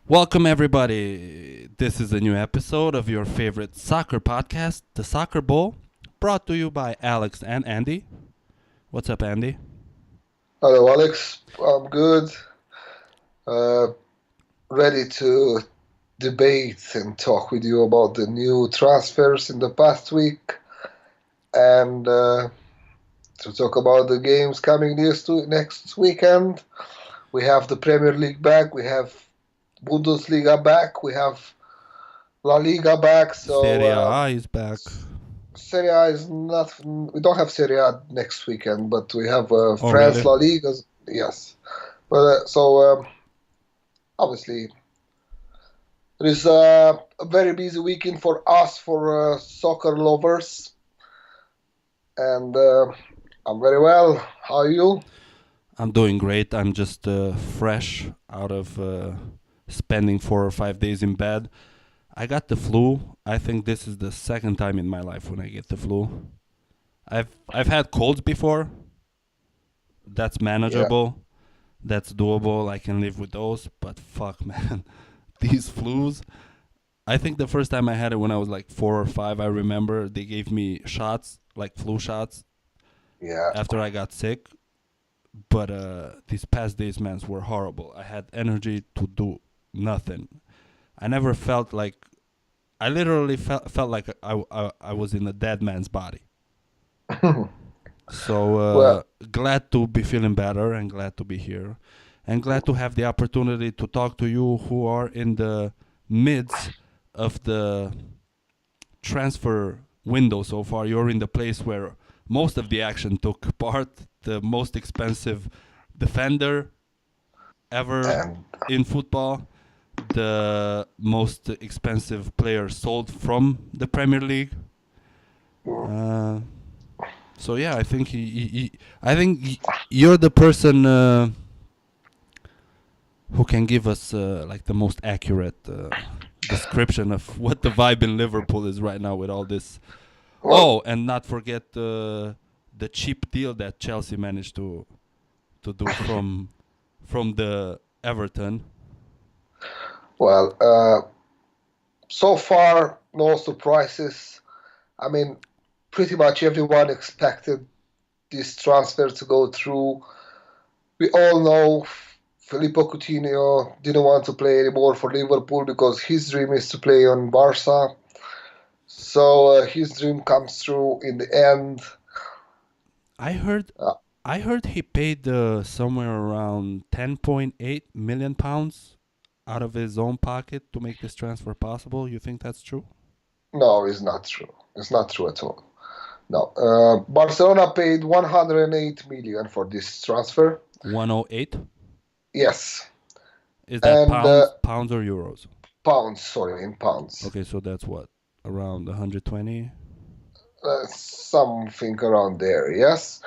Welcome, everybody. This is a new episode of your favorite soccer podcast, The Soccer Bowl, brought to you by Alex and Andy. What's up, Andy? Hello, Alex. I'm good. Uh, Ready to debate and talk with you about the new transfers in the past week and to talk about the games coming next weekend. We have the Premier League back, we have Bundesliga back, we have La Liga back. So Serie A is back. Serie A is not. We don't have Serie A next weekend, but we have Oh, France really? La Liga. Yes, but obviously it is a very busy weekend for us, for soccer lovers, and I'm very well. How are you? I'm doing great. I'm just fresh out of spending 4 or 5 days in bed. I got the flu. I think this is the second time in my life when I get the flu. I've had colds before. That's Yeah. manageable. That's doable. I can live with those. But fuck, man, these flus. I think the first time I had it when I was like 4 or 5. I remember they gave me shots, like flu shots, Yeah. after I got sick. But these past days, man, were horrible. I had energy to do nothing. I never felt like. I literally felt like I was in a dead man's body. So Well, glad to be feeling better and glad to be here. And glad to have the opportunity to talk to you who are in the midst of the transfer window so far. You're in the place where most of the action took part. The most expensive defender ever and in football. The most expensive player sold from the Premier League. Uh, so yeah, I think I think you're the person who can give us like the most accurate description of what the vibe in Liverpool is right now with all this. well, Oh, and not forget the cheap deal that Chelsea managed to do from the Everton. well. So far, no surprises. I mean, pretty much everyone expected this transfer to go through. We all know Filippo Coutinho didn't want to play anymore for Liverpool because his dream is to play on Barca. So his dream comes true in the end. I heard Uh, I heard he paid somewhere around 10.8 million pounds out of his own pocket to make this transfer possible. You think that's true? no, it's not true. It's not true at all. No, Barcelona paid 108 million for this transfer. 108? Yes, Is that and pounds or euros? pounds. Sorry, in pounds. Okay, so that's what, around 120 Something around there. Yes,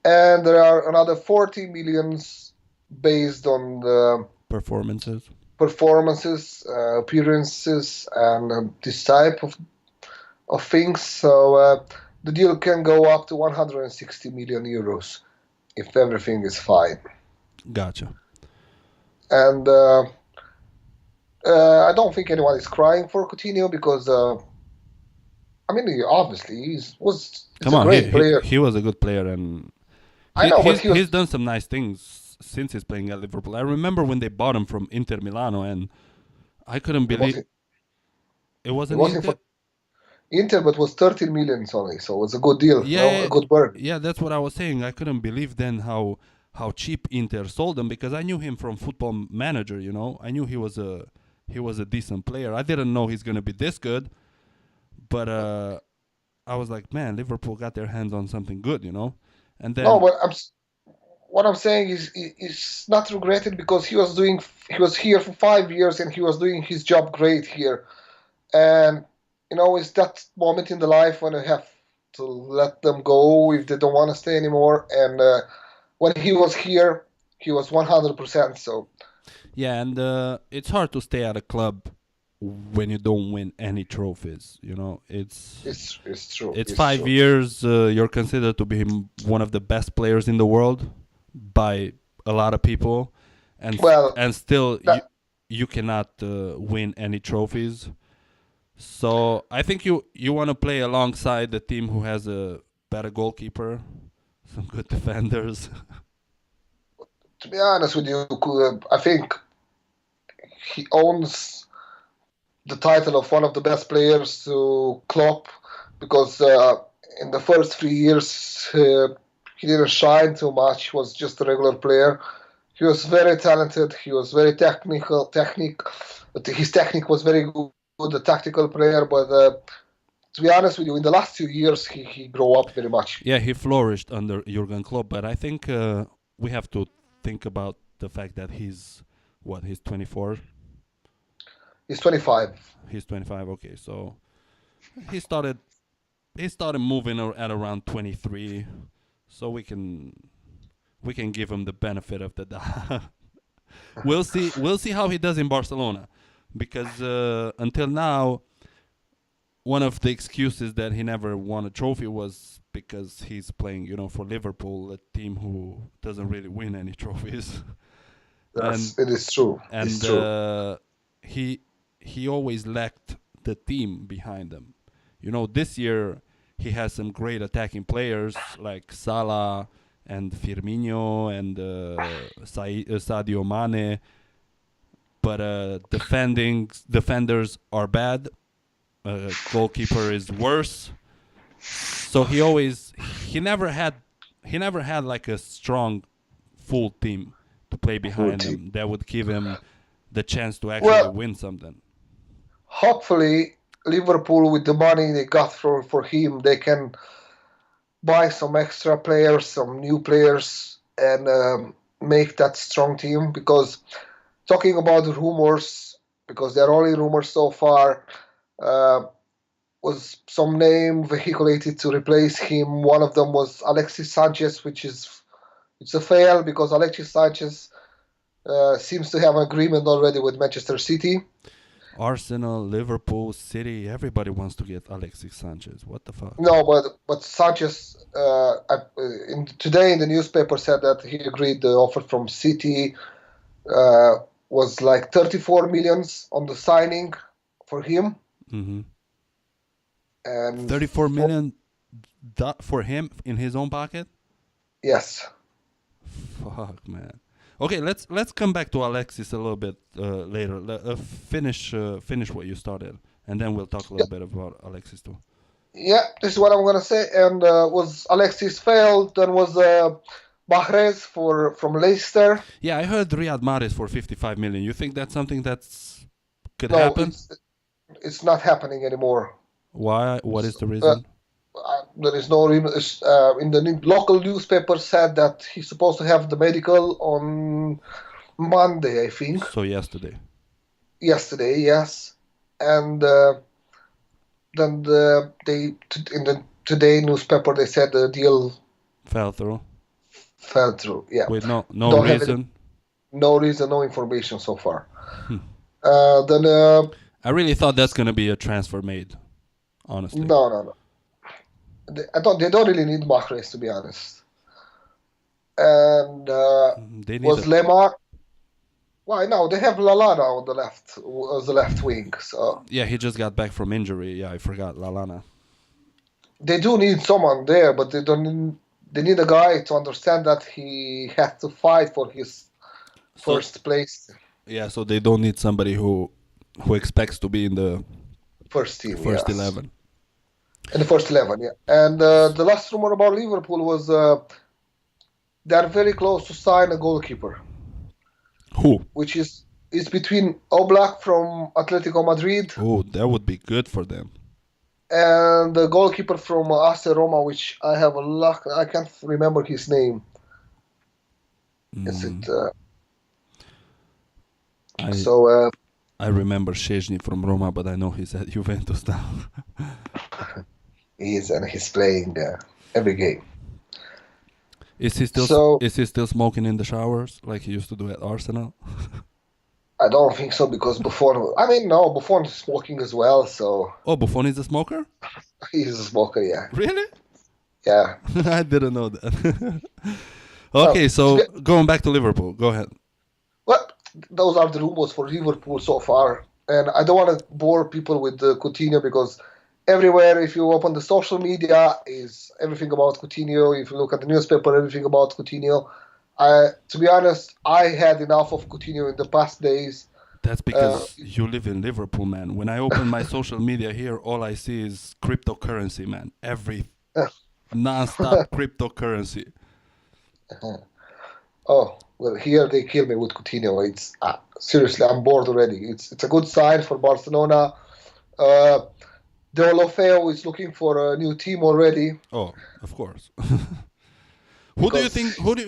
and there are another 40 millions based on the performances. performances, appearances, and this type of things. So the deal can go up to 160 million euros if everything is fine. Gotcha. And I don't think anyone is crying for Coutinho because I mean, obviously he's Come a on, great player. he was a good player, and I know, but he's done some nice things since he's playing at Liverpool. I remember when they bought him from Inter Milano, and I couldn't he believe wasn't it he wasn't wasn't Inter. for Inter, but was 13 millions only, so it's a good deal, Yeah, no, a yeah, good bargain. yeah. That's what I was saying. I couldn't believe then how cheap Inter sold him because I knew him from Football Manager. You know, I knew he was a decent player. I didn't know he's gonna be this good, but I was like, man, Liverpool got their hands on something good. You know, and No, then but what I'm saying is not regretted because he was here for 5 years and he was doing his job great here. And it's that moment in the life when you have to let them go if they don't want to stay anymore. And when he was here, he was 100%. So yeah, and it's hard to stay at a club when you don't win any trophies. You know, it's true. it's It's five true. years. You're considered to be one of the best players in the world by a lot of people, Well, and still that, you cannot win any trophies. So I think you want to play alongside the team who has a better goalkeeper, some good defenders. To be honest with you, I think he owns the title of one of the best players to Klopp because in the first 3 years he didn't shine too much. He was just a regular player. He was very talented. He was very his technique was very good, a tactical player. But to be honest with you, in the last 2 years, he grew up very much. Yeah, he flourished under Jurgen Klopp, but I think we have to think about the fact that he's 24. He's 25. He's 25. Okay, so he started moving at around 23, so we can give him the benefit of the doubt. We'll see how he does in Barcelona, because until now, one of the excuses that he never won a trophy was because he's playing, for Liverpool, a team who doesn't really win any trophies. Yes, it is true. And it's true. he always lacked the team behind him. This year he has some great attacking players like Salah and Firmino and Sadio Mane, but defenders are bad. Goalkeeper is worse. So he never had like a strong full team to play behind him that would give him the chance to actually win something. Hopefully, Liverpool, with the money they got for him, they can buy some extra players, some new players, and make that strong team. Because talking about the rumors, because they're only rumors so far, was some name vehiculated to replace him. One of them was Alexis Sanchez, it's a fail because Alexis Sanchez seems to have an agreement already with Manchester City. Arsenal, Liverpool, City, everybody wants to get Alexis Sanchez. What the fuck? No, but Sanchez today in the newspaper said that he agreed the offer from City was like 34 millions on the signing for him. Mm-hmm. And 34 million for him in his own pocket? Yes. Fuck, man. Okay, let's come back to Alexis a little bit later. Finish what you started, and then we'll talk a little bit about Alexis too. Yeah, this is what I'm gonna say. And was Alexis failed? Then was Mahrez from Leicester. Yeah, I heard Riyad Mahrez for 55 million. You think that's something could happen? It's not happening anymore. Why? What is the reason? There is no reason. In the local newspaper said that he's supposed to have the medical on Monday, I think. So yesterday. Yesterday, yes. And then in the today newspaper they said the deal fell through. Yeah. With no reason. No reason, no information so far. Then I really thought that's gonna be a transfer made. Honestly. No. They don't really need Mahrez, to be honest. And was Lemar? Why no? They have Lallana on the left, as the left wing. So yeah, he just got back from injury. Yeah, I forgot Lallana. They do need someone there, but they don't. They need a guy to understand that he has to fight for his first place. Yeah, so they don't need somebody who expects to be in the first team, first 11. In the first 11, yeah. And the last rumor about Liverpool was they're very close to sign a goalkeeper. Who? Which is between Oblak from Atletico Madrid. Oh, that would be good for them. And the goalkeeper from AC Roma, which I can't remember his name. Is it? I remember Szczęsny from Roma, but I know he's at Juventus now. He is, and he's playing every game. Is he still smoking in the showers like he used to do at Arsenal? I don't think so, because Buffon... Buffon is smoking as well, so... Oh, Buffon is a smoker? He's a smoker, yeah. Really? Yeah. I didn't know that. Okay, so going back to Liverpool. Go ahead. Well, those are the rumors for Liverpool so far. And I don't want to bore people with Coutinho because everywhere, if you open the social media, is everything about Coutinho. If you look at the newspaper, everything about Coutinho. To be honest, I had enough of Coutinho in the past days. That's Uh, because you live in Liverpool, man. When I open my social media here, all I see is cryptocurrency, man. Every non-stop cryptocurrency. oh well, here they kill me with Coutinho. It's seriously, I'm bored already. It's a good sign for Barcelona. Uh, Deulofeu is looking for a new team already Oh, of course. Who do you because think? Who do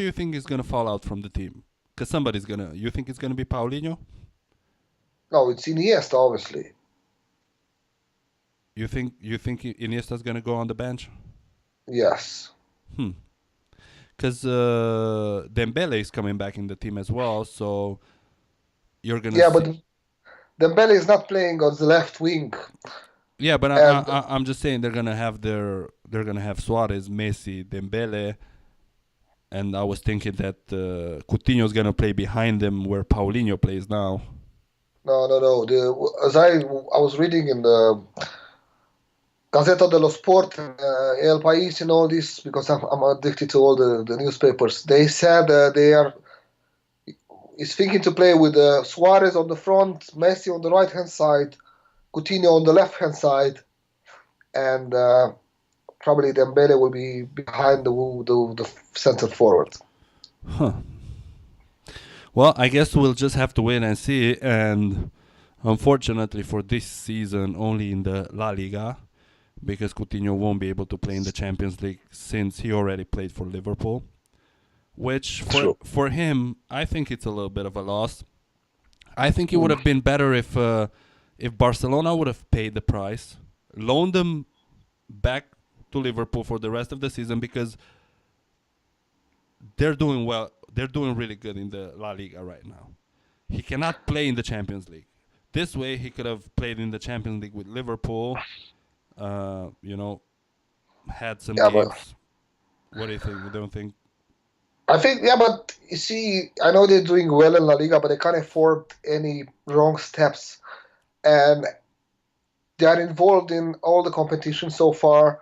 you think is gonna fall out from the team? Because somebody's gonna. You think it's gonna be Paulinho? no, it's Iniesta, obviously. You think Iniesta's gonna go on the bench? Yes. Hmm. Because Dembele is coming back in the team as well, so you're gonna Yeah, see. but Dembele is not playing on the left wing, Yeah, but and I'm just saying they're gonna have Suarez, Messi, Dembele, and I was thinking that Coutinho's gonna play behind them where Paulinho plays now. no. As I was reading in the Gazzetta dello Sport, El País, and all this because I'm addicted to all the newspapers. They said they are is thinking to play with Suarez on the front, Messi on the right hand side, Coutinho on the left hand side, and probably Dembele will be behind the center forward. Huh. Well, I guess we'll just have to wait and see. And unfortunately for this season, only in the La Liga, because Coutinho won't be able to play in the Champions League since he already played for Liverpool. Which True. for him, I think it's a little bit of a loss. I think it would Mm. have been better if Barcelona would have paid the price, loaned him back to Liverpool for the rest of the season because they're doing well. They're doing really good in the La Liga right now. He cannot play in the Champions League. This way, he could have played in the Champions League with Liverpool. Uh, you know, had some Yeah, but games. What do you think? You don't think? I think yeah, but you see, I know they're doing well in La Liga, but they can't afford any wrong steps, and they are involved in all the competitions so far.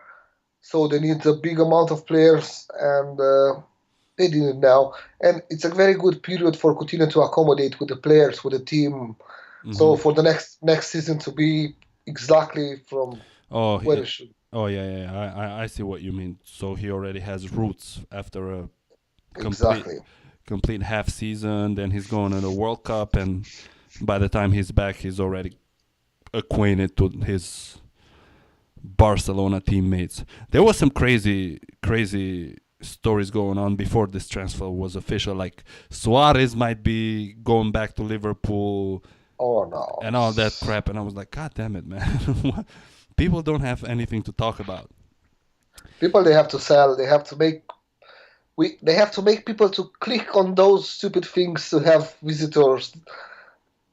So they need a big amount of players, and they did it now. And it's a very good period for Coutinho to accommodate with the players, with the team. Mm-hmm. So for the next season to be exactly from Oh, where it should. oh yeah. I see what you mean. So he already has roots after a complete Exactly. complete half season. Then he's going to the World Cup, and by the time he's back, he's already acquainted to his Barcelona teammates. There was some crazy stories going on before this transfer was official. Like Suarez might be going back to Liverpool Oh no. and all that crap. And I was like, God damn it, man! People don't have anything to talk about. People they have to sell. They have to make they have to make people to click on those stupid things to have visitors.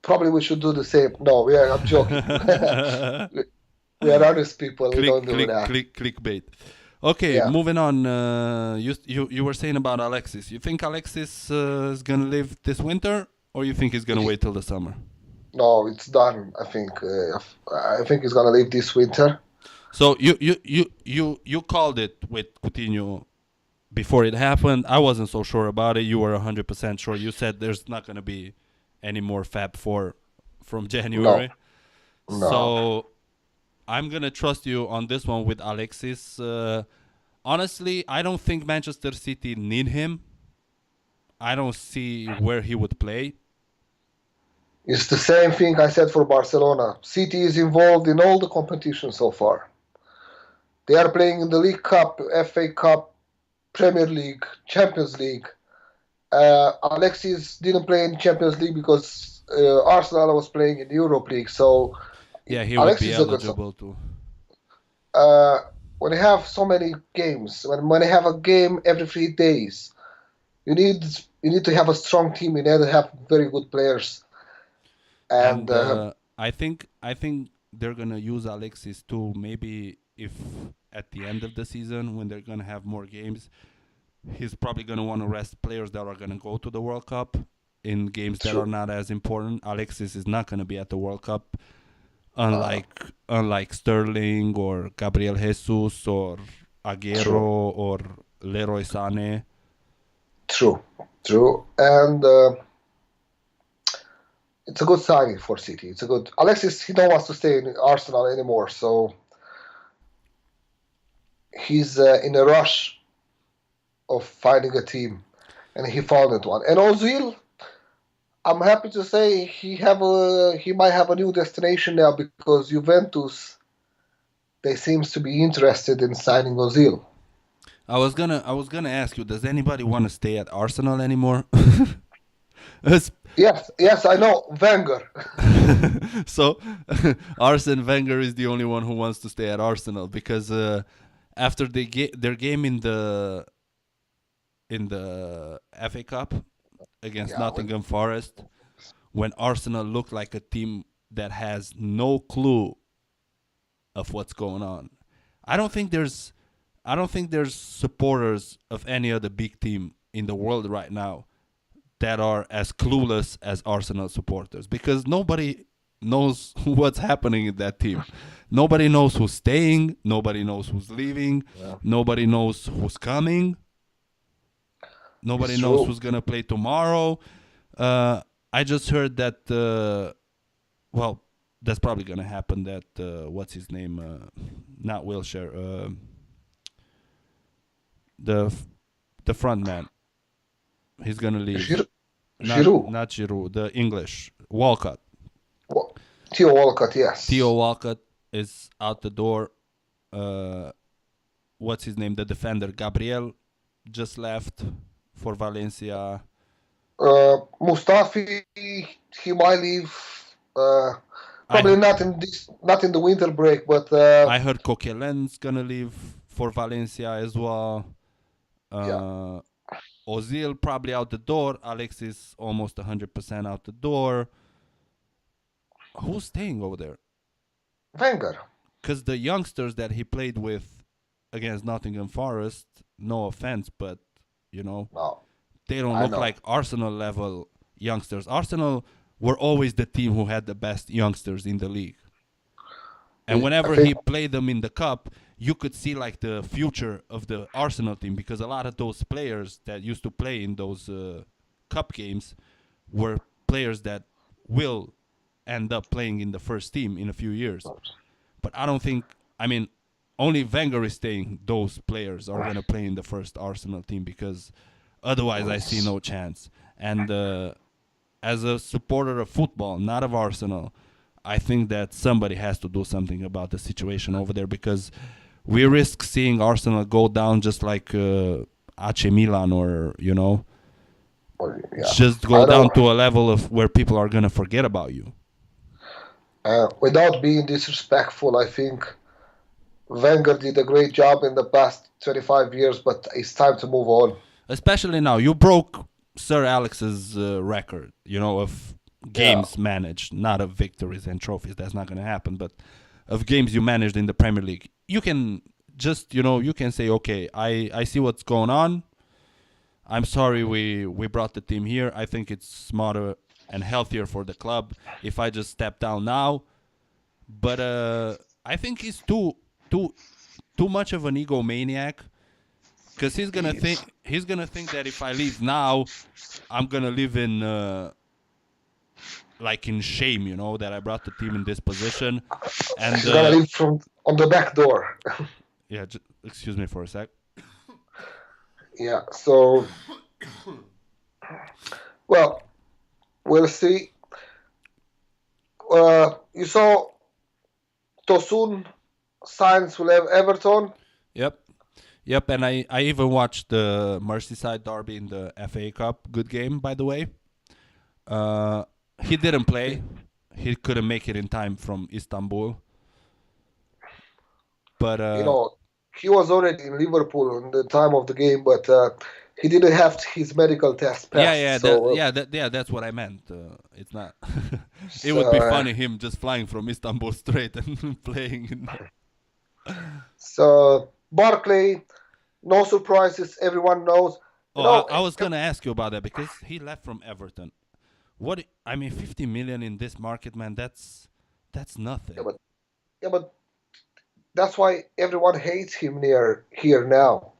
Probably we should do the same. No, I'm joking. We are honest people. We don't do that. Clickbait. Okay, Yeah. moving on. You were saying about Alexis. You think Alexis is gonna live this winter, or you think he's gonna wait till the summer? No, it's done. I think he's gonna leave this winter. So you called it with Coutinho before it happened. I wasn't so sure about it. You were 100% sure. You said there's not gonna be any more Fab Four from No, January. no. So I'm gonna trust you on this one with Alexis. Honestly, I don't think Manchester City need him. I don't see where he would play. It's the same thing I said for Barcelona. City is involved in all the competitions so far. They are playing in the League Cup, FA Cup, Premier League, Champions League. Alexis didn't play in Champions League because Arsenal was playing in the Europe League. So Yeah, he would be Alexis is a good. eligible to. Uh, when you have so many games, when you have a game every 3 days, you need you need to have a strong team. You need to have very good players. And And I think they're gonna use Alexis too. Maybe if at the end of the season when they're gonna have more games, He's probably going to want to rest players that are going to go to the World Cup in games that are True, not as important. Alexis is not going to be at the World Cup, uh, unlike Sterling or Gabriel Jesus or true, Aguero or Leroy Sané. true, true. And it's a good signing for City. It's a good. Alexis, he don't want to stay in Arsenal anymore, so he's in a rush of finding a team, and he found one. And Ozil, I'm happy to say he might have a new destination now because Juventus they seems to be interested in signing Ozil. I was gonna ask you, does anybody want to stay at Arsenal anymore? Es- Yes, yes, I know Wenger. so Arsene Wenger is the only one who wants to stay at Arsenal because after their game in the FA Cup against Yeah, Nottingham Forest, when Arsenal looked like a team that has no clue of what's going on. I don't think there's I don't think there's supporters of any other big team in the world right now that are as clueless as Arsenal supporters because nobody knows what's happening in that team. Nobody knows who's staying, nobody knows who's leaving, yeah, nobody knows who's coming, it's nobody knows true. who's going to play tomorrow. Uh, I just heard that well, that's probably going to happen that what's his name not Wilshire the the front man he's going to leave. Not Giroud, not Giroud, the English Walcott. Wa- Theo Walcott, Theo yes. Walcott is out the door. Uh, what's his name? The defender Gabriel just left for Valencia. Mustafi, he might leave. Uh, I Probably heard, not in the winter break, but I heard Coquelin's gonna leave for Valencia as well. yeah, Uh, Ozil probably out the door. Alex is almost 100% out the door. Who's staying over there? Wenger. Because the youngsters that he played with against Nottingham Forest, no offense, but you know, No, they don't I look know. like Arsenal level youngsters. Arsenal were always the team who had the best youngsters in the league. And I whenever think he played them in the cup, you could see like the future of the Arsenal team because a lot of those players that used to play in those cup games were players that will end up playing in the first team in a few years. But I don't think, I mean, only Wenger is saying those players are going to play in the first Arsenal team because otherwise I see no chance. And as a supporter of football, not of Arsenal, I think that somebody has to do something about the situation over there because we risk seeing Arsenal go down just like AC Milan or, yeah, just go I down know. to a level of where people are going to forget about you. Without being disrespectful, I think Wenger did a great job in the past 25 years, but it's time to move on. Especially now. You broke Sir Alex's record, of Yeah, games managed, not of victories and trophies. That's not going to happen, but of games you managed in the Premier League. You can just, you can say, okay, I see what's going on. I'm sorry we brought the team here. I think it's smarter and healthier for the club if I just step down now. But I think he's too much of an egomaniac because he is. he's gonna think that if I leave now, I'm gonna live in like in shame, that I brought the team in this position. And He's gonna leave from on the back door. yeah, excuse me for a sec. Yeah, so well, we'll see. You saw Tosun signs will have Everton. Yep, yep. And I even watched the Merseyside derby in the FA Cup. Good game, by the way. Uh, he didn't play. He couldn't make it in time from Istanbul. But You know, he was already in Liverpool in the time of the game, but he didn't have his medical test yeah, passed. that's what I meant. It's not. It So, would be funny him just flying from Istanbul straight and playing. so Barkley, No surprises. Everyone knows. Oh, I was gonna ask you about that because he left from Everton. What I mean, 50 million in this market, man. That's yeah, nothing. but that's why everyone hates him near here now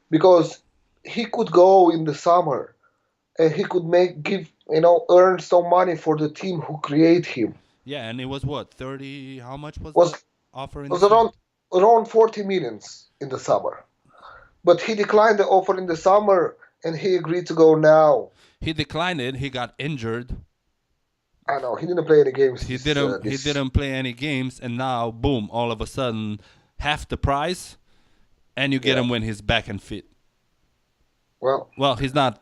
because he could go in the summer and he could make give earn some money for the team who create him. Yeah, and it was what 30. How much was Was the offer in the was summer? around 40 millions in the summer, but he declined the offer in the summer and he agreed to go now. He declined it. He got injured. I know he didn't play any games He this didn't. He this. didn't play any games, and now, boom! All of a sudden, half the price, and you get Yeah. him when he's back and fit. Well, Well, he's not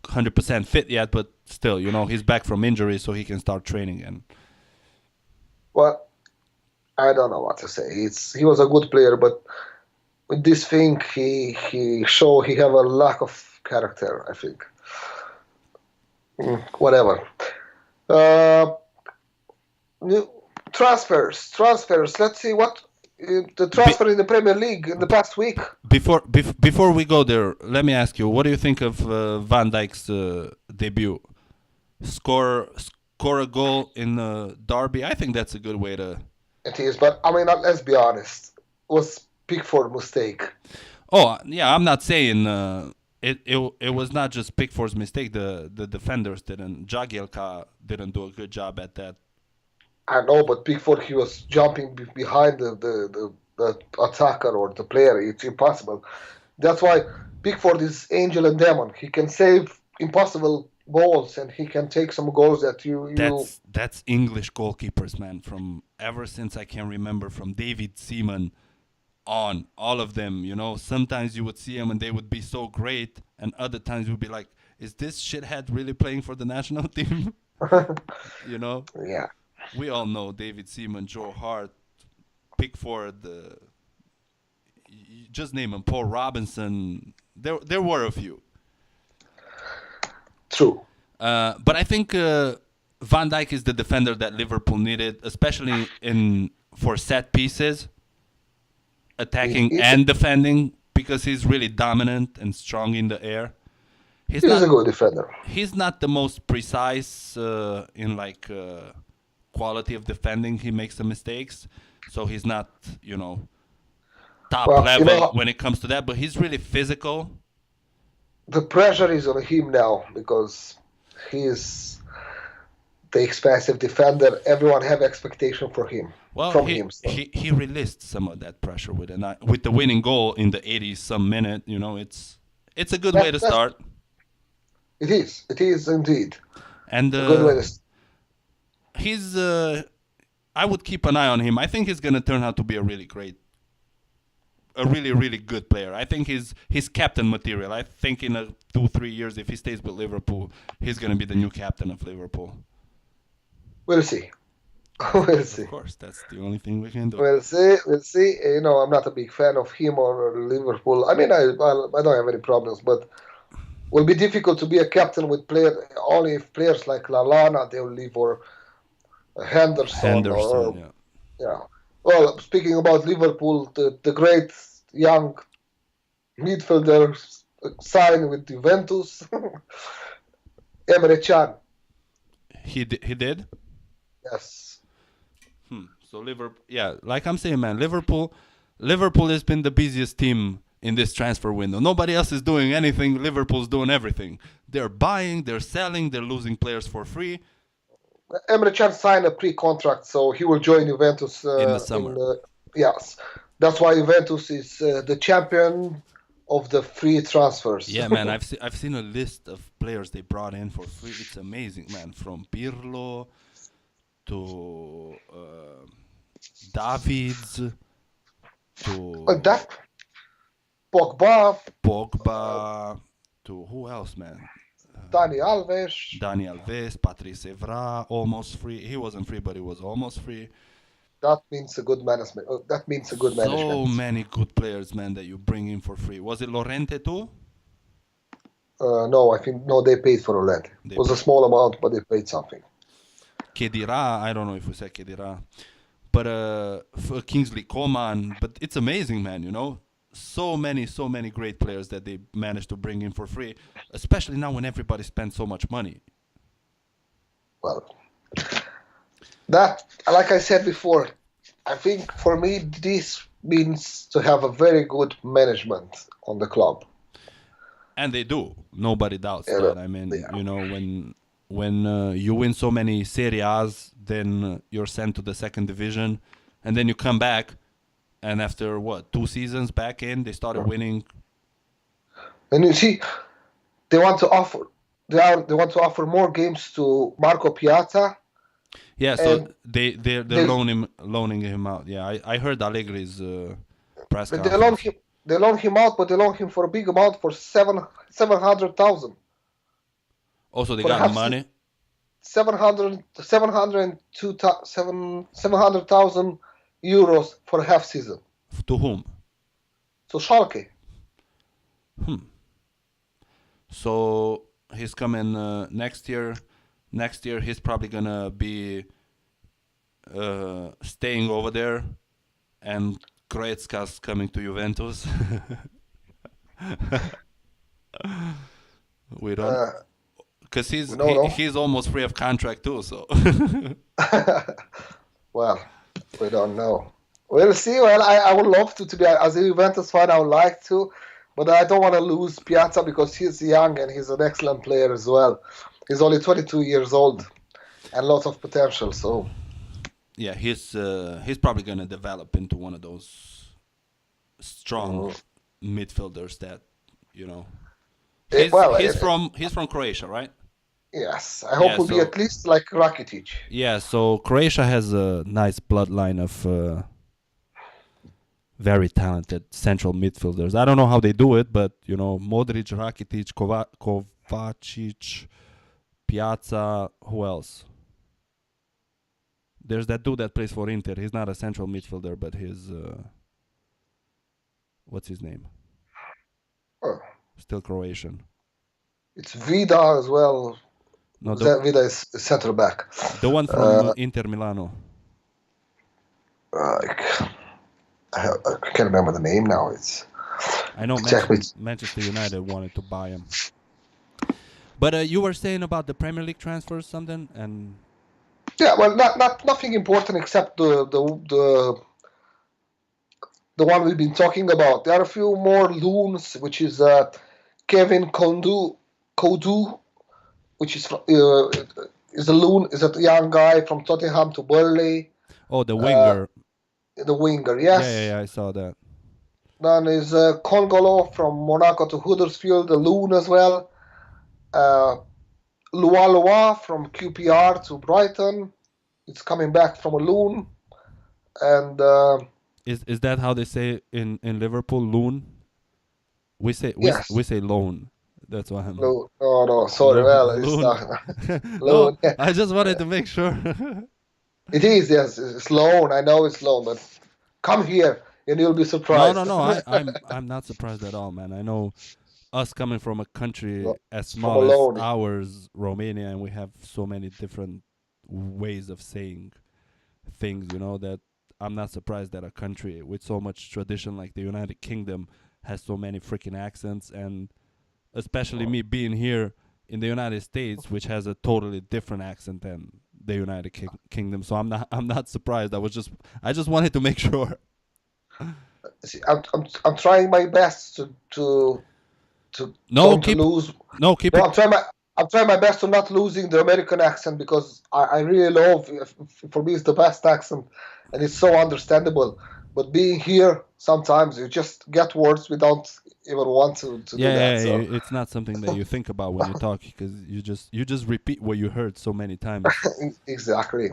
100% fit yet, but still, he's back from injury, so he can start training. And well, I don't know what to say. He was a good player, but with this thing, he have a lack of character. I think. Whatever. Uh, new transfers. Let's see what the be, transfer in the Premier League in the past week. before we go there, let me ask you, what do you think of Van Dijk's debut? Score a goal in Derby. I think that's a good way to. It is, but I mean, let's be honest. It was Pickford mistake. Oh yeah, I'm not saying it was not just Pickford's mistake. The defenders didn't. Jagielka didn't do a good job at that. I know, but Pickford he was jumping behind the attacker or the player. It's impossible. That's why Pickford is angel and demon. He can save impossible goals and he can take some goals that you. That's English goalkeepers, man. From ever since I can remember, from David Seaman on, all of them. Sometimes you would see them and they would be so great, and other times you'd be like, "Is this shithead really playing for the national team?" you know. Yeah. We all know David Seaman, Joe Hart, Pickford. Just name them. Paul Robinson. There were a few. True. But I think Van Dijk is the defender that Liverpool needed, especially in for set pieces, attacking He, and defending, because he's really dominant and strong in the air. He's he's a not good defender. he's not the most precise in like quality of defending. He makes some mistakes, so he's not top Well, level when it comes to that. But he's really physical. the pressure is on him now because he's the expensive defender. Everyone have expectation for him Well, from he him. So he he released some of that pressure with the winning goal in the 80s some minute. It's a good way to that's start. it is. It is indeed And a good way to. he's I would keep an eye on him. I think he's gonna turn out to be a really really good player. I think he's captain material. I think in 2-3 years, if he stays with Liverpool, he's gonna be the new captain of Liverpool. We'll see. We'll Of see. course, that's the only thing we can do. We'll see. We'll see. I'm not a big fan of him or Liverpool. I mean, I don't have any problems, but will be difficult to be a captain with only if players like Lallana they'll leave or Henderson or Henderson, yeah. yeah. Well, speaking about Liverpool, the great young midfielder signed with Juventus, Emre Can. He did. Yes. So Liverpool, yeah, like I'm saying, man, Liverpool has been the busiest team in this transfer window. Nobody else is doing anything. Liverpool's doing everything. They're buying, they're selling, they're losing players for free Emre Can signed a pre-contract, so he will join Juventus in the summer. yes. That's why Juventus is the champion of the free transfers. Yeah, man, I've seen a list of players they brought in for free. It's amazing, man. From Pirlo to Davids to That Pogba, Pogba to who else, man? Dani Alves. Dani Alves, Patrice Evra, almost free. He wasn't free, but he was almost free. That means a good management. That means a good So management. many good players, man, that you bring in for free. Was it Lorente too? No, I think no. They paid for Orlando. They It was a paid. small amount, but they paid something. Kedira, I don't know if we said Kedira, but for Kingsley Coman. But it's amazing, man. so many great players that they managed to bring in for free, especially now when everybody spends so much money. Well, that, like I said before, I think for me this means to have a very good management on the club. And they do. Nobody doubts You know, that. I mean, yeah. when you win so many Serie A's, then you're sent to the second division, and then you come back, and after what 2 seasons back in, they started winning. And you see, they want to offer they want to offer more games to Marco Piazza, Yeah, so and they're they loaning him out. Yeah, I heard Allegri's press but they loan conference. him they loan him out, but they loan him for a big amount for 700,000 Also, they for got half season. money. 700,000 euros for half season. To whom? So Schalke. So he's coming next year. Next year he's probably gonna be staying over there, and Goretzka's coming to Juventus. We don't, Uh, because no, no. he's almost free of contract too. So Well, we don't know. We'll see. Well, I would love to be as a Juventus fan. I would like to, but I don't want to lose Piazza because he's young and he's an excellent player as well. He's only 22 years old and lots of potential. So yeah, he's probably gonna develop into one of those strong midfielders that you know. well, He's from Croatia, right? yes, I hope Yeah. we'll be So at least like Rakitic. yeah, so Croatia has a nice bloodline of very talented central midfielders. I don't know how they do it, but Modric, Rakitic, Kovacic, Piazza. Who else? There's that dude that plays for Inter. He's not a central midfielder, but he's what's his name? Oh, Still Croatian. it's Vida as well. No, Vida is center back. the one from Inter Milano. I can't remember the name now. It's I know exactly. Manchester United wanted to buy him. But you were saying about the Premier League transfers something, and Yeah, well, nothing important except the one we've been talking about. There are a few more loons, which is Kevin Kodu, which is a loon, is a young guy from Tottenham to Burnley. the winger. The winger, yes. Yeah, I saw that. Then is Kongolo from Monaco to Huddersfield, the loon as well. Lualoa from QPR to Brighton. It's coming back from a loan. And is that how they say in Liverpool, loan? We say yes. we say loan. That's why I'm. No, sorry. Well, it's not loan. No, I just wanted to make sure. It is, yes. It's loan. I know it's loan, but come here and you'll be surprised. No. I'm not surprised at all, man. I know us coming from a country as small as ours, Romania, and we have so many different ways of saying things, that I'm not surprised that a country with so much tradition like the United Kingdom has so many freaking accents, and especially me being here in the United States, which has a totally different accent than the United Kingdom. So I'm not surprised. I just wanted to make sure. See, I'm trying my best to lose. No, keep it. I'm trying my best to not losing the American accent because I really love. For me, it's the best accent, and it's so understandable. But being here, sometimes you just get words we don't even want to do that. Yeah, so. It's not something that you think about when you talk because you just repeat what you heard so many times. Exactly.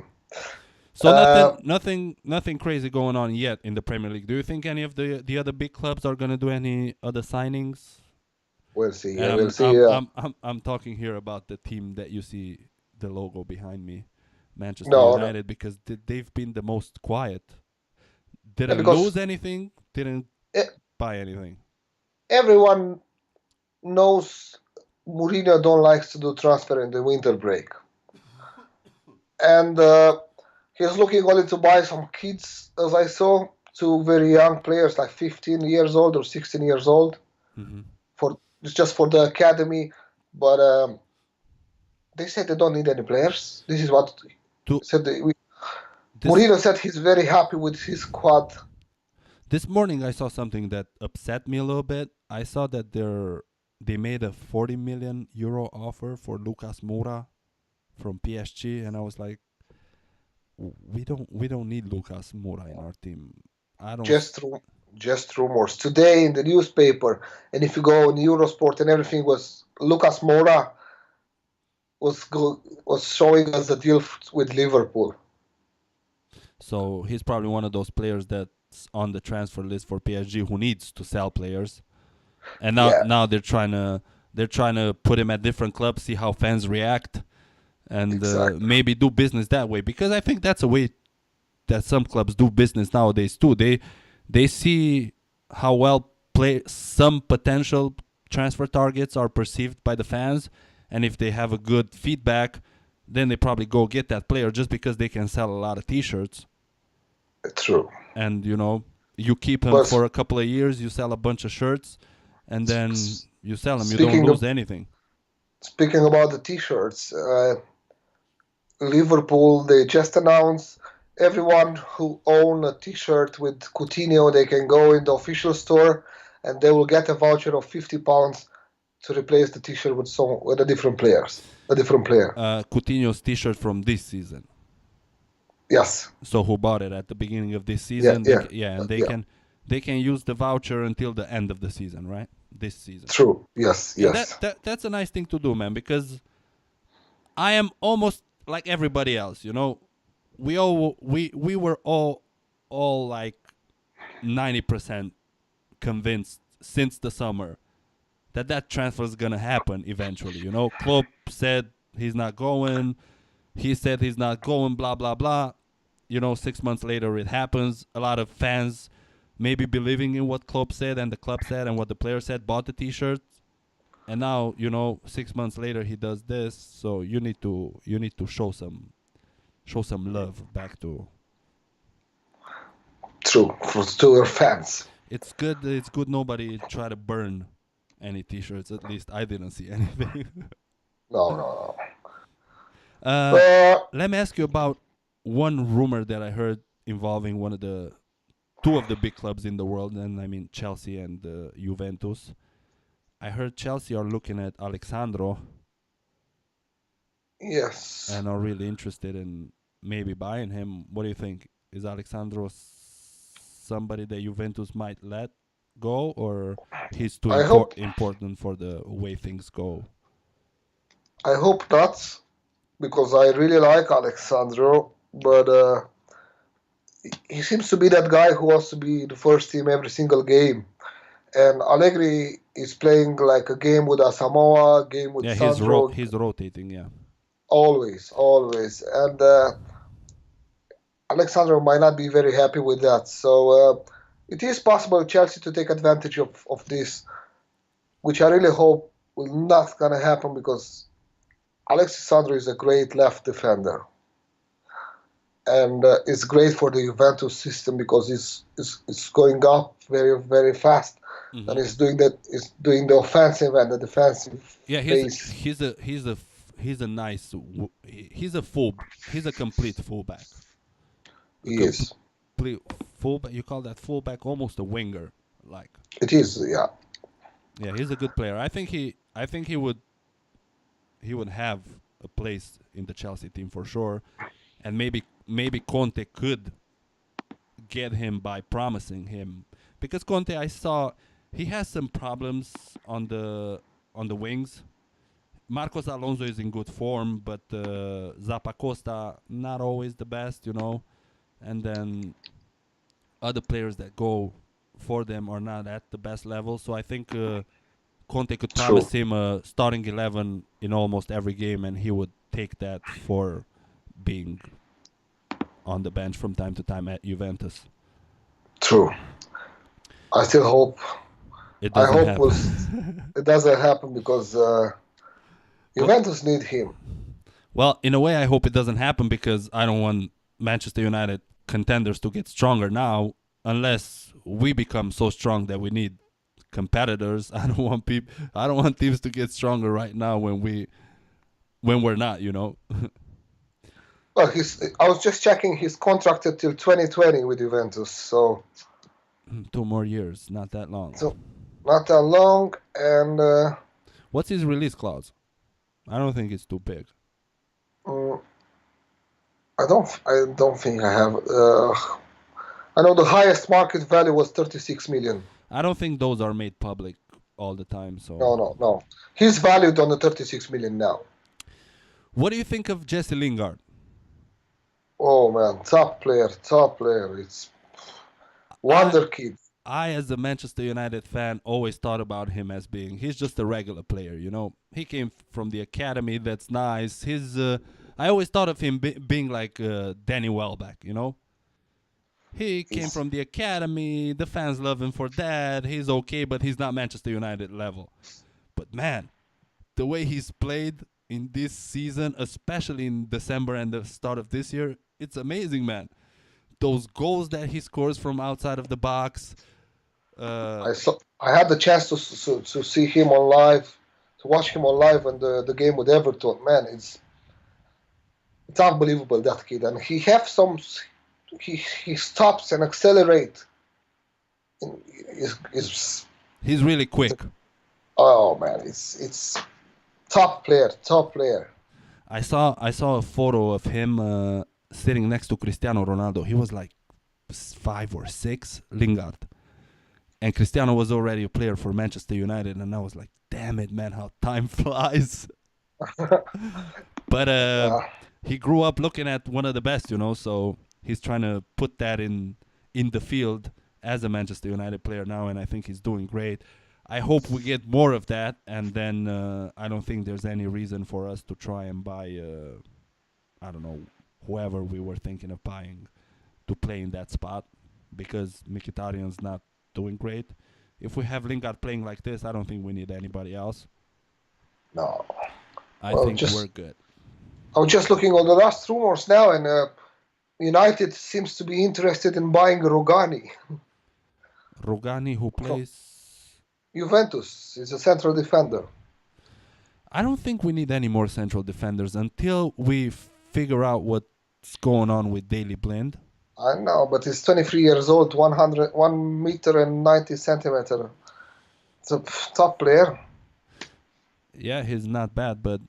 So nothing crazy going on yet in the Premier League. Do you think any of the other big clubs are gonna do any other signings? We'll see. And we'll see. I'm talking here about the team that you see the logo behind me, Manchester United, because they've been the most quiet. Didn't lose anything. Didn't buy anything. Everyone knows Mourinho don't like to do transfer in the winter break, and he's looking only to buy some kids, as I saw, two very young players, like 15 years old or 16 years old, Hmm. for just for the academy. But they said they don't need any players. This is what To said. this Mourinho said he's very happy with his squad. this morning, I saw something that upset me a little bit. I saw that they made a 40 million euro offer for Lucas Moura from PSG, and I was like, we don't need Lucas Moura in our team. I don't. Just just rumors today in the newspaper, and if you go on Eurosport and everything, was Lucas Moura was showing us a deal with Liverpool. So he's probably one of those players that's on the transfer list for PSG who needs to sell players. And now Yeah, now they're trying to put him at different clubs, see how fans react, and exactly. maybe do business that way. Because I think that's a way that some clubs do business nowadays too. They see how well play some potential transfer targets are perceived by the fans, and if they have a good feedback, then they probably go get that player just because they can sell a lot of T-shirts. True. And you keep him But for a couple of years, you sell a bunch of shirts, and then you sell them. You don't speaking lose of, anything. speaking about the T-shirts, Liverpool they just announced everyone who own a T-shirt with Coutinho they can go in the official store and they will get a voucher of £50 to replace the T-shirt with a different player. Coutinho's T-shirt from this season. Yes. So who bought it at the beginning of this Yeah. season? Yeah. And they Yeah. can use the voucher until the end of the season, right? This season. True. Yes. Yeah, Yes. that's a nice thing to do, man. Because I am almost like everybody else. We were all like 90% convinced since the summer that transfer is gonna happen eventually. Klopp said he's not going. He said he's not going. Blah blah blah. 6 months later it happens. A lot of fans, maybe believing in what Klopp said and the club said and what the player said, bought the T-shirts. And now 6 months later he does this. So you need to show some love back to. True. To your fans. It's good nobody try to burn any T-shirts. At least I didn't see anything. No. No. uh, No. let me ask you about one rumor that I heard involving two of the big clubs in the world, and I mean Chelsea and Juventus. I heard Chelsea are looking at Alexandro Yes. and are really interested in maybe buying him. What do you think? Is Alexandro somebody that Juventus might let go, or he's too I hope. important for the way things go? I hope not, because I really like Alexandro, but he seems to be that guy who wants to be the first team every single game. And Allegri is playing like a game with Asamoah, a game with Yeah, Sandro, he's rotating. Yeah. always. And Alexandro might not be very happy with that. So it is possible Chelsea to take advantage of this, which I really hope will not gonna happen because Alexis Sandro is a great left defender. And it's great for the Juventus system because it's going up very fast, Hmm. and it's doing the offensive and the defensive Yeah, phase. he's a nice he's a complete fullback. A He is. complete fullback. You call that fullback almost a winger, like. It is. Yeah. Yeah, he's a good player. I think he would have a place in the Chelsea team for sure, and maybe Conte could get him by promising him, because Conte, I saw he has some problems on the wings. Marcos Alonso is in good form, but Zappacosta not always the best. And then other players that go for them are not at the best level. So I think Conte could True. promise him a starting 11 in almost every game, and he would take that for being on the bench from time to time at Juventus. True. I still hope. It I doesn't hope happen. it doesn't happen because well, Juventus need him. well, in a way, I hope it doesn't happen because I don't want Manchester United contenders to get stronger now unless we become so strong that we need competitors. I don't want people. I don't want teams to get stronger right now when we're not. Well, I was just checking his contract till 2020 with Juventus, so 2 more years, not that long. so not that long. And What's his release clause? I don't think it's too big. mm, I don't think I have. I know the highest market value was 36 million. I don't think those are made public all the time. So, No, no, no. He's valued on the 36 million now. what do you think of Jesse Lingard? Oh man, top player, top player. It's wonder kid. I, as a Manchester United fan, always thought about him as he's just a regular player. He came from the academy. That's nice. I always thought of him being like Danny Welbeck. He came He's from the academy. The fans love him for that. He's okay, but he's not Manchester United level. But man, the way he's played in this season, especially in December and the start of this year, it's amazing, man. Those goals that he scores from outside of the box. I had the chance to see him on live, to watch him on live when the game with Everton. Man, it's unbelievable, that kid, and he stops and accelerate. Is He's really quick. oh man, it's top player, top player. I saw a photo of him sitting next to Cristiano Ronaldo. He was like 5 or 6, Lingard, and Cristiano was already a player for Manchester United. And I was like, damn it, man, how time flies. But he grew up looking at one of the best, So he's trying to put that in the field as a Manchester United player now, and I think he's doing great. I hope we get more of that, and then I don't think there's any reason for us to try and buy, I don't know, whoever we were thinking of buying to play in that spot, because Mkhitaryan's not doing great. If we have Lingard playing like this, I don't think we need anybody else. No, I well, think we're good. I was just looking on the last rumors now, and United seems to be interested in buying Rogani. Rogani, who plays... Juventus is a central defender. I don't think we need any more central defenders until we figure out what's going on with Daley Blind. I know, but he's 23 years old, 1 meter and 90 centimeter. It's a top player. Yeah, he's not bad, but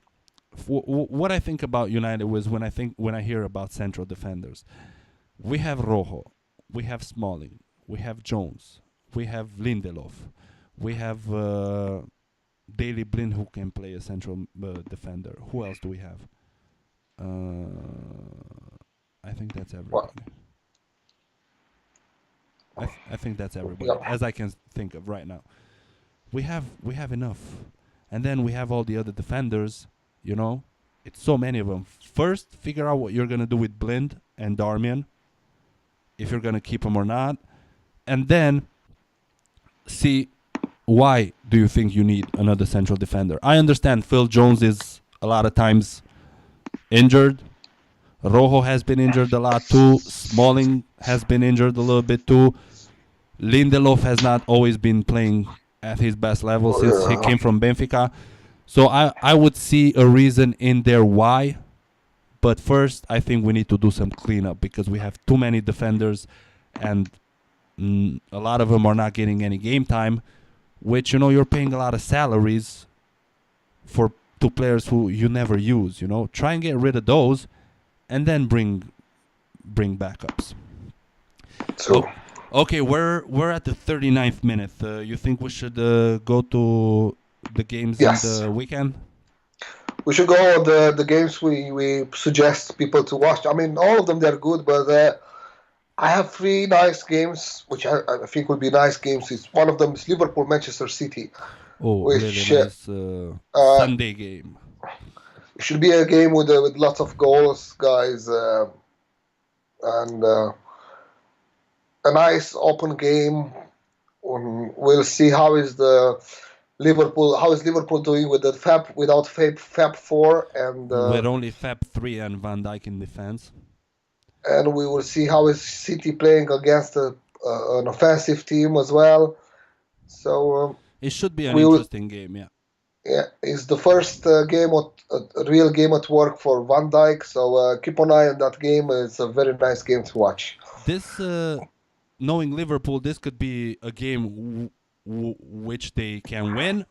what I think about United was when I hear about central defenders, we have Rojo, we have Smalling, we have Jones, we have Lindelof, we have Daley Blind, who can play a central defender. Who else do we have? I think that's everybody. I think that's everybody, as I can think of right now. We have enough, and then we have all the other defenders. It's so many of them. First, figure out what you're gonna do with Blind and Darmian, if you're gonna keep them or not, and then see why do you think you need another central defender. I understand Phil Jones is a lot of times injured. Rojo has been injured a lot too. Smalling has been injured a little bit too. Lindelof has not always been playing at his best level since he came from Benfica. So I would see a reason in there why. But first, I think we need to do some cleanup, because we have too many defenders, and a lot of them are not getting any game time, which, you're paying a lot of salaries to players who you never use. Try and get rid of those, and then bring backups. So, okay, we're at the 39th minute. You think we should go to the games in the weekend? We should go on the games we suggest people to watch. I mean, all of them, they're good, but I have 3 nice games, which I think would be nice games. One of them is Liverpool, Manchester City. Oh, really nice Sunday game. It should be a game with lots of goals, guys, and a nice open game. We'll see how is Liverpool doing with without Fab 4 and with only Fab 3 and Van Dijk in defense. And we will see how is City playing against a an offensive team as well. So It should be an we will. interesting game. Yeah. Yeah, it's the first a real game at work for Van Dijk. So keep an eye on that game. It's a very nice game to watch. This, knowing Liverpool, this could be a game which they can win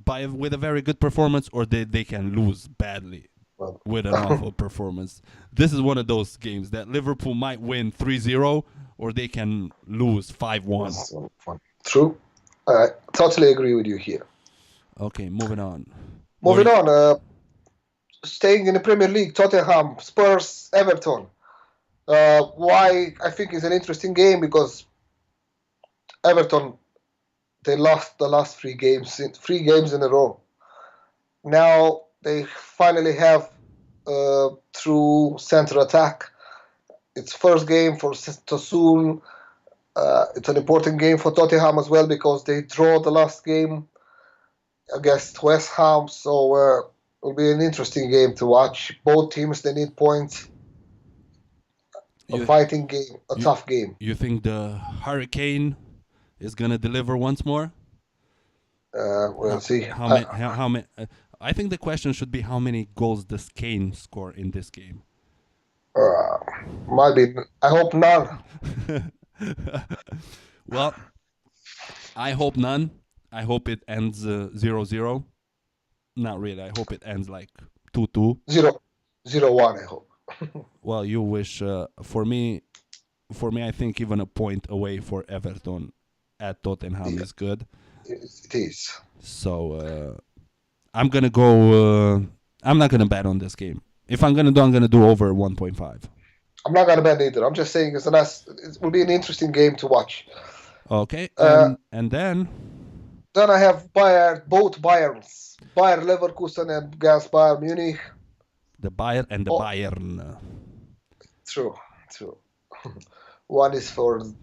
with a very good performance, or they can lose badly Well, with an awful performance. This is one of those games that Liverpool might win 3-0 or they can lose 5-1. True. I totally agree with you here. Okay, moving on. Moving on. Staying in the Premier League, Tottenham, Spurs, Everton. Why I think it's an interesting game because Everton they lost the last three games in a row. Now they finally have true center attack. It's first game for Tosun. It's an important game for Tottenham as well because they draw the last game against West Ham. So it will be an interesting game to watch. Both teams they need points. A fighting game, a tough game. You think the Hurricane is gonna deliver once more? We'll see. How many? I think the question should be how many goals does Kane score in this game? Might be. I hope none. Well, I hope none. I hope it ends 0-0. Not really. I hope it ends like 2-2. 0-1, I hope. Well, you wish. For me, I think even a point away for Everton at Tottenham is good. It is. So I'm gonna go. I'm not gonna bet on this game. If I'm gonna do over 1.5. I'm not gonna bet either. I'm just saying it will be an interesting game to watch. Okay, and then I have both Bayerns, Bayer Leverkusen and against Bayern Munich. The Bayer and the Bayern. True. One is from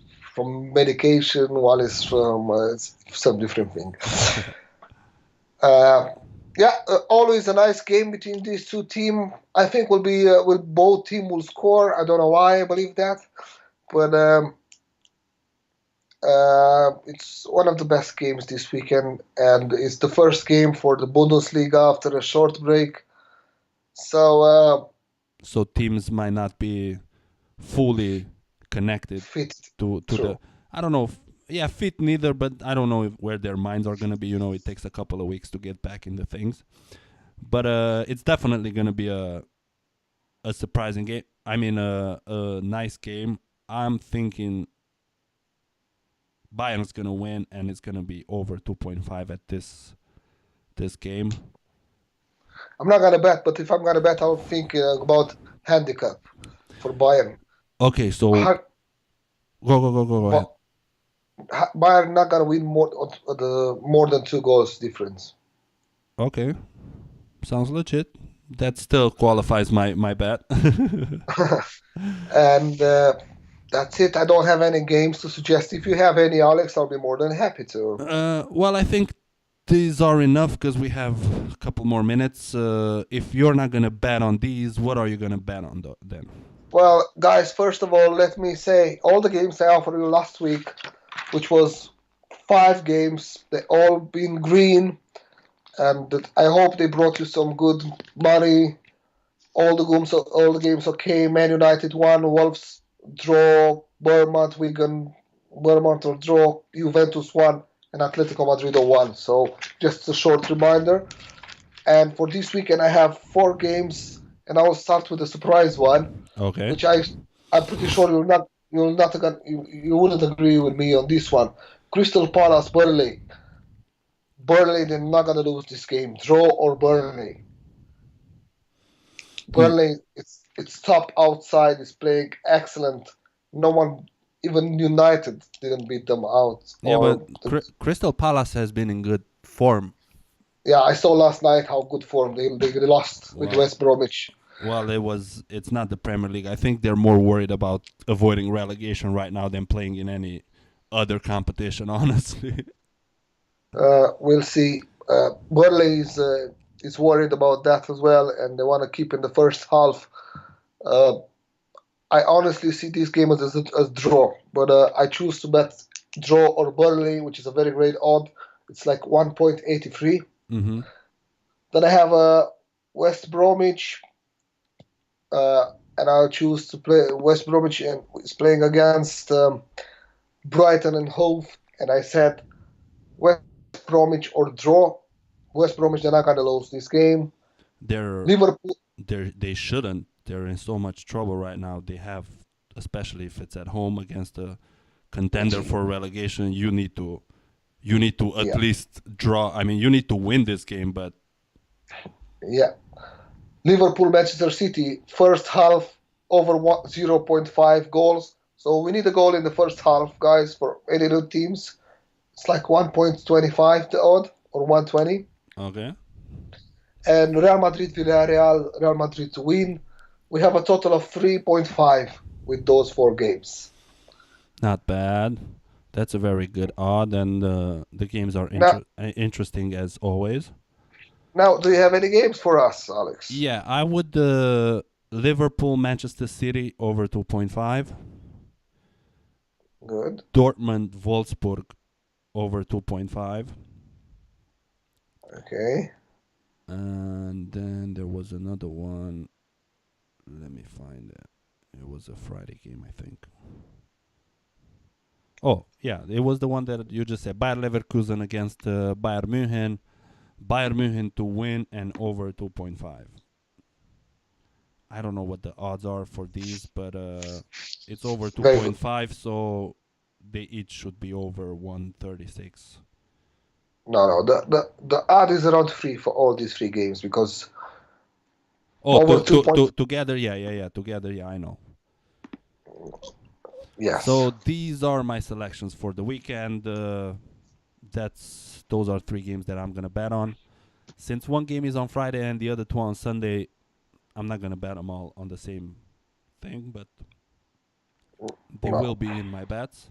medication, one is from some different thing. Always a nice game between these two teams. I think both teams will score. I don't know why I believe that, but it's one of the best games this weekend, and it's the first game for the Bundesliga after a short break. So teams might not be fully connected fit to the. I don't know. Fit neither, but I don't know where their minds are gonna be. It takes a couple of weeks to get back into things, but it's definitely gonna be a surprising game. I mean, a nice game. I'm thinking Bayern's gonna win, and it's gonna be over 2.5 at this game. I'm not gonna bet, but if I'm gonna bet, I'll think about handicap for Bayern. Okay, so go ahead. Bayern not gonna win more than 2 goals difference. Okay, sounds legit. That still qualifies my bet. And that's it. I don't have any games to suggest. If you have any, Alex, I'll be more than happy to. Well, I think these are enough because we have a couple more minutes. If you're not gonna bet on these, what are you gonna bet on then? Well, guys, first of all, let me say all the games I offered you last week, which was 5 games, they all been green, and I hope they brought you some good money. All the games okay. Man United won, Wolves draw, Bournemouth or draw, Juventus won, and Atletico Madrid won. So just a short reminder. And for this weekend, I have 4 games, and I will start with a surprise one. Okay. Which I'm pretty sure you wouldn't agree with me on this one. Crystal Palace, Burnley. Burnley, they're not gonna lose this game. Draw or Burnley. Burnley, it's top outside. Is playing excellent. No one, even United, didn't beat them out. Yeah, but Crystal Palace has been in good form. Yeah, I saw last night how good form they lost with West Bromwich. Well, it's not the Premier League. I think they're more worried about avoiding relegation right now than playing in any other competition, honestly. We'll see. Burnley is worried about that as well, and they want to keep in the first half. I honestly see this game as draw, but I choose to bet draw or Burnley, which is a very great odd. It's like 1.83. Mm-hmm. Then I have West Bromwich, uh, and I'll choose to play West Bromwich and is playing against Brighton and Hove, and I said West Bromwich or draw. West Bromwich, they're not gonna lose this game. They're Liverpool, they shouldn't. They're in so much trouble right now. They have, especially if it's at home against a contender for relegation. You need to at yeah, least draw. I mean, you need to win this game, but yeah. Liverpool, Manchester City, first half over 0.5 goals. So we need a goal in the first half, guys, for any two teams. It's like 1.25 the odd or 120. okay, And Real Madrid, Villarreal, Real Madrid to win. We have a total of 3.5 with those four games. not bad. That's a very good odd, and the games are Now, interesting as always. now, do you have any games for us, Alex? Yeah, I would Liverpool, Manchester City over 2.5. Good. Dortmund, Wolfsburg over 2.5. Okay. And then there was another one. Let me find it. It was a Friday game, I think. Oh, yeah, it was the one that you just said. Bayer Leverkusen against Bayern München. Bayern München to win and over 2.5. I don't know what the odds are for these, but it's over Very good. 2.5, so they each should be over 136. No, no. The odd is around three for all these three games because Oh, over 2 points. together, yeah, together, yeah, I know. Yes. So these are my selections for the weekend. Those are three games that I'm gonna bet on. Since one game is on Friday and the other two on Sunday, I'm not gonna bet them all on the same thing, but they will No. be in my bets,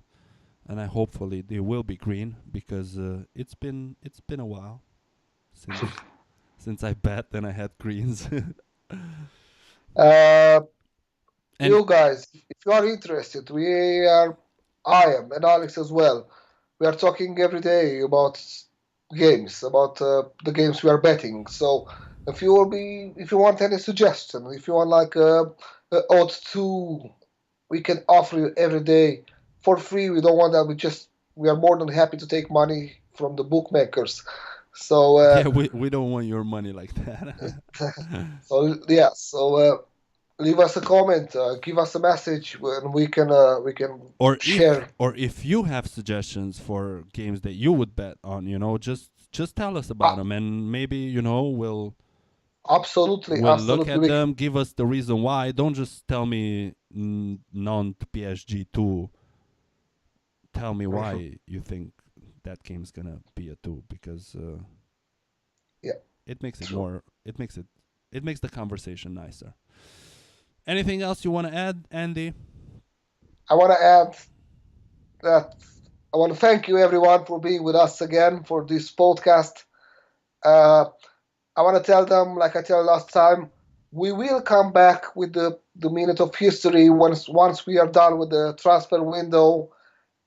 and I hopefully they will be green because it's been a while since since I bet and I had greens. Uh, And you guys, if you are interested, I am, and Alex as well. We are talking every day about games, about the games we are betting. So if you want any suggestion, if you want like odd two, we can offer you every day for free. We don't want that. We are more than happy to take money from the bookmakers. So yeah, we don't want your money like that. so leave us a comment, give us a message, and we can or if share. or if you have suggestions for games that you would bet on, just tell us about Uh, them, and maybe absolutely, we'll look absolutely. at them, give us the reason why. Don't just tell me non PSG 2. Tell me Mhm. why you think that game's gonna be a 2, because Yeah, it makes it true. more it makes the conversation nicer. Anything else you want to add, Andy? I want to add that I want to thank you everyone for being with us again for this podcast. Uh, I want to tell them, like I tell last time, we will come back with the minute of history once we are done with the transfer window.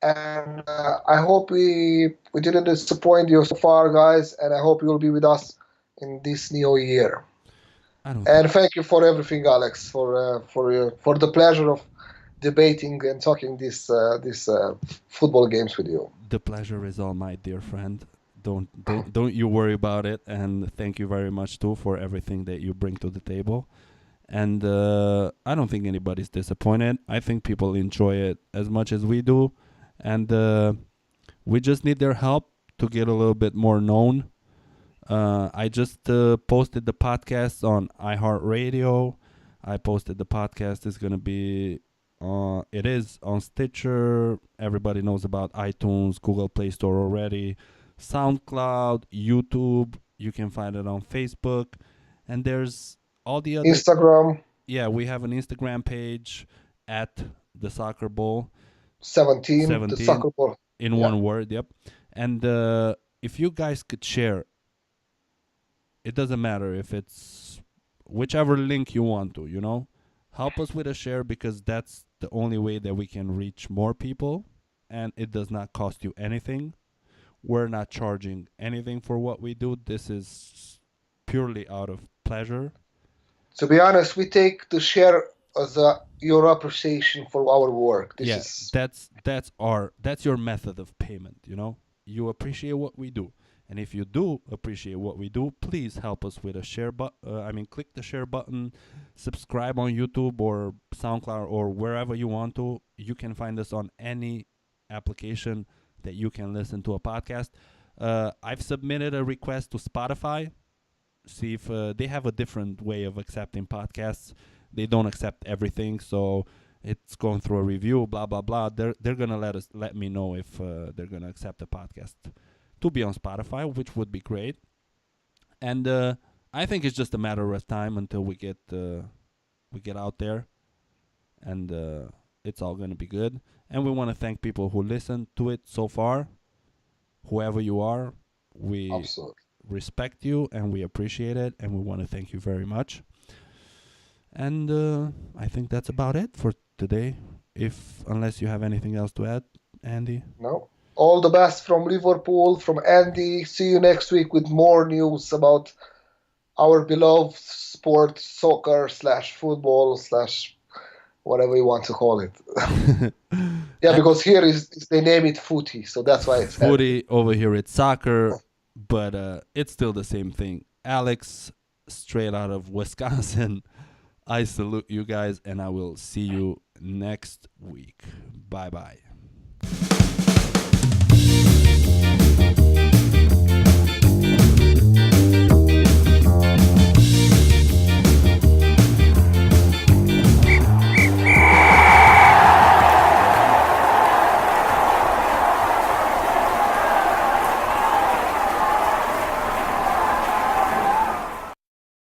And I hope we didn't disappoint you so far, guys. And I hope you will be with us in this new year. I don't think And thank you for everything, Alex, for the pleasure of debating and talking these football games with you. the pleasure is all my dear friend. Don't you worry about it, and thank you very much too for everything that you bring to the table. And I don't think anybody's disappointed. I think people enjoy it as much as we do, and we just need their help to get a little bit more known. I just posted the podcast on iHeartRadio. I posted the podcast is gonna be. It is on Stitcher. Everybody knows about iTunes, Google Play Store already, SoundCloud, YouTube. You can find it on Facebook, and there's all the other. Instagram Yeah, we have an Instagram page at the Soccer Bowl 17, the 17 soccer ball. in Yeah, one word. Yep. And if you guys could share, it doesn't matter if it's whichever link you want to, Help us with a share because that's the only way that we can reach more people, and it does not cost you anything. We're not charging anything for what we do. This is purely out of pleasure. To be honest, we take the share as your appreciation for our work. This Yeah, is that's your method of payment, you know? You appreciate what we do. And if you do appreciate what we do, please help us with a share button. Click the share button, subscribe on YouTube or SoundCloud or wherever you want to. You can find us on any application that you can listen to a podcast. I've submitted a request to Spotify. See if they have a different way of accepting podcasts. They don't accept everything, so it's going through a review. Blah blah blah. They're gonna let me know if they're gonna accept the podcast to be on Spotify, which would be great. And I think it's just a matter of time until we get out there, and it's all gonna be good. And we want to thank people who listened to it so far. Whoever you are, we absolutely. respect you and we appreciate it, and we want to thank you very much. And I think that's about it for today. If unless you have anything else to add, Andy. No. All the best from Liverpool, from Andy. See you next week with more news about our beloved sport, soccer slash football slash whatever you want to call it. Yeah, because here is they name it footy, so that's why it's footy. Over here it's soccer, but it's still the same thing. Alex, straight out of Wisconsin. I salute you guys, and I will see you next week. Bye bye.